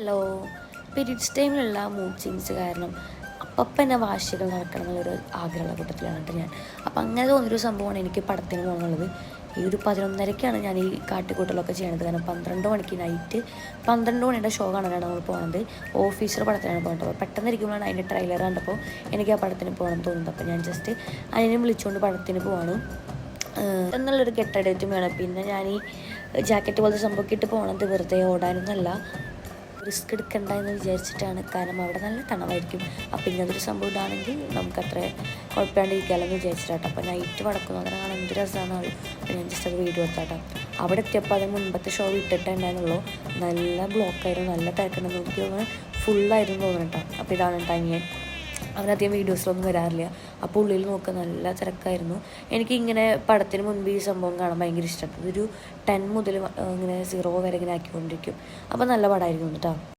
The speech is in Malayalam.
ഹലോ. പീരീഡ്സ് ടൈമിലുള്ള മൂഡ് ചേഞ്ച് കാരണം അപ്പം തന്നെ വാശികൾ നടക്കണം എന്നുള്ളൊരു ആഗ്രഹമുള്ള കൂട്ടത്തിലാണ് കേട്ടോ ഞാൻ. അപ്പം അങ്ങനെ തോന്നിയൊരു സംഭവമാണ് എനിക്ക് പടത്തിന് പോകുന്നുള്ളത്. ഈ ഒരു 11:30ക്കാണ് ഞാൻ ഈ കാട്ടിക്കൂട്ടലൊക്കെ ചെയ്യണത്. കാരണം 12 മണിക്ക് നൈറ്റ് 12 മണിയുടെ ഷോ കാണാനാണ് നമ്മൾ പോകുന്നത്. ഓഫീസർ പടത്തിനാണ് പോകുന്നത്. അപ്പോൾ പെട്ടെന്ന് ഇരിക്കുമ്പോഴാണ് അതിൻ്റെ ട്രെയിലർ കണ്ടപ്പോൾ എനിക്ക് ആ പടത്തിന് പോകണം തോന്നുന്നത്. അപ്പോൾ ഞാൻ ജസ്റ്റ് അതിനെ വിളിച്ചുകൊണ്ട് പടത്തിന് പോവാണ് എന്നുള്ളൊരു കെട്ടടേറ്റും വേണം. പിന്നെ ഞാൻ ഈ ജാക്കറ്റ് പോലത്തെ സംഭവമൊക്കെ ഇട്ട് പോകണത് വെറുതെ ഓടാനൊന്നുമല്ല, റിസ്ക് എടുക്കണ്ട എന്ന് വിചാരിച്ചിട്ടാണ്. കാരണം അവിടെ നല്ല തണവായിരിക്കും. അപ്പോൾ ഇങ്ങനൊരു സംഭവം ഇടാണെങ്കിൽ നമുക്കത്ര കുഴപ്പമില്ലാണ്ടിരിക്കാമല്ലോ എന്ന് വിചാരിച്ചിട്ടാട്ടോ. അപ്പോൾ നൈറ്റ് വടക്കുന്നു അങ്ങനെ കാണാൻ എന്ത് രസമാണെന്ന്. അപ്പോൾ ഞാൻ ജസ്റ്റ് അത് വീഡിയോ എടുത്താട്ടോ. അവിടെ എത്തിയപ്പോൾ അതിന് മുൻപത്തെ ഷോ ഇട്ടിട്ടുണ്ടായിരുന്നുള്ളൂ. നല്ല ബ്ലോക്കായിരുന്നു, നല്ല തിരക്കുണ്ടെന്ന് എനിക്ക് തോന്നുന്നു. ഫുള്ളായിരുന്നു തോന്നുന്നു കേട്ടോ. അപ്പോൾ ഇതാണ് ടൈം. അവനധികം വീഡിയോസിലൊന്നും വരാറില്ല. അപ്പോൾ ഉള്ളിൽ നോക്കുക നല്ല തിരക്കായിരുന്നു. എനിക്കിങ്ങനെ പടത്തിന് മുൻപ് ഈ സംഭവം കാണാൻ ഭയങ്കര ഇഷ്ടപ്പെട്ടു. ഒരു 10 മുതൽ ഇങ്ങനെ 0 വരെ ഇങ്ങനെ ആക്കിക്കൊണ്ടിരിക്കും. അപ്പോൾ നല്ല പടമായിരുന്നു കേട്ടോ.